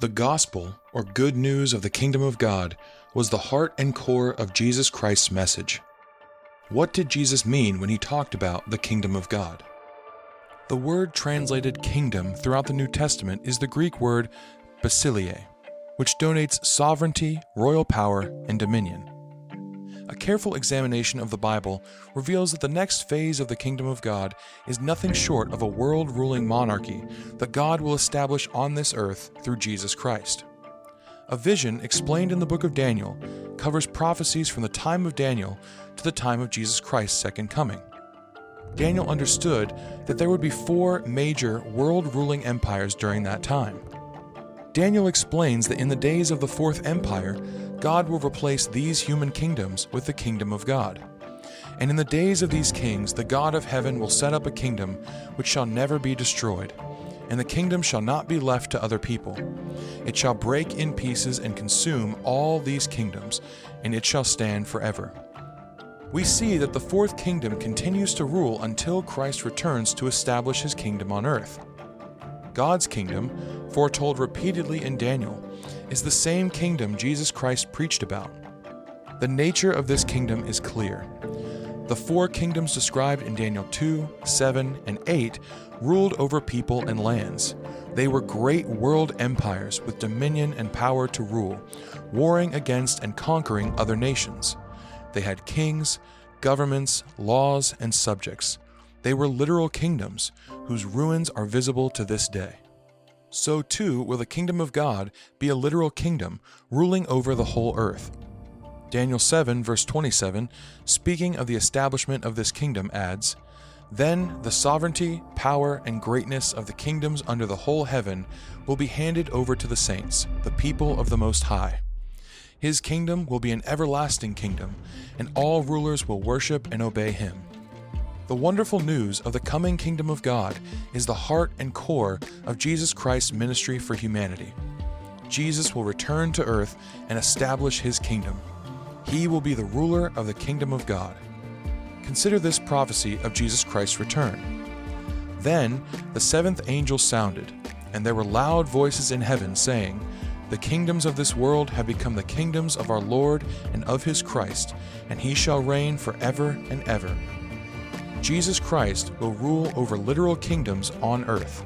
The gospel, or good news of the kingdom of God, was the heart and core of Jesus Christ's message. What did Jesus mean when he talked about the kingdom of God? The word translated kingdom throughout the New Testament is the Greek word basileia, which denotes sovereignty, royal power, and dominion. A careful examination of the Bible reveals that the next phase of the kingdom of God is nothing short of a world-ruling monarchy that God will establish on this earth through Jesus Christ. A vision explained in the book of Daniel covers prophecies from the time of Daniel to the time of Jesus Christ's second coming. Daniel understood that there would be 4 major world-ruling empires during that time. Daniel explains that in the days of the Fourth Empire, God will replace these human kingdoms with the kingdom of God. And in the days of these kings, the God of heaven will set up a kingdom which shall never be destroyed, and the kingdom shall not be left to other people. It shall break in pieces and consume all these kingdoms, and it shall stand forever. We see that the fourth kingdom continues to rule until Christ returns to establish his kingdom on earth. God's kingdom, foretold repeatedly in Daniel, is the same kingdom Jesus Christ preached about. The nature of this kingdom is clear. The 4 kingdoms described in Daniel 2, 7, and 8 ruled over people and lands. They were great world empires with dominion and power to rule, warring against and conquering other nations. They had kings, governments, laws, and subjects. They were literal kingdoms, whose ruins are visible to this day. So too will the kingdom of God be a literal kingdom, ruling over the whole earth. Daniel 7, verse 27, speaking of the establishment of this kingdom, adds, "Then the sovereignty, power, and greatness of the kingdoms under the whole heaven will be handed over to the saints, the people of the Most High. His kingdom will be an everlasting kingdom, and all rulers will worship and obey him." The wonderful news of the coming kingdom of God is the heart and core of Jesus Christ's ministry for humanity. Jesus will return to earth and establish his kingdom. He will be the ruler of the kingdom of God. Consider this prophecy of Jesus Christ's return. Then the 7th angel sounded, and there were loud voices in heaven saying, "The kingdoms of this world have become the kingdoms of our Lord and of his Christ, and he shall reign forever and ever." Jesus Christ will rule over literal kingdoms on earth.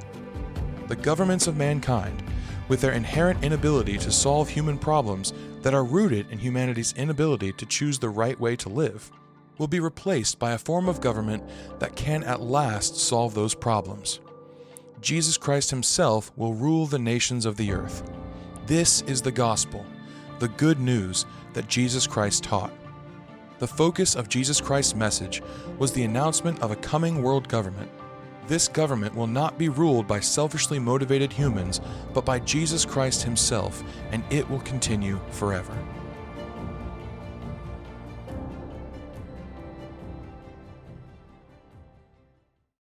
The governments of mankind, with their inherent inability to solve human problems that are rooted in humanity's inability to choose the right way to live, will be replaced by a form of government that can at last solve those problems. Jesus Christ himself will rule the nations of the earth. This is the gospel, the good news that Jesus Christ taught. The focus of Jesus Christ's message was the announcement of a coming world government. This government will not be ruled by selfishly motivated humans, but by Jesus Christ himself, and it will continue forever.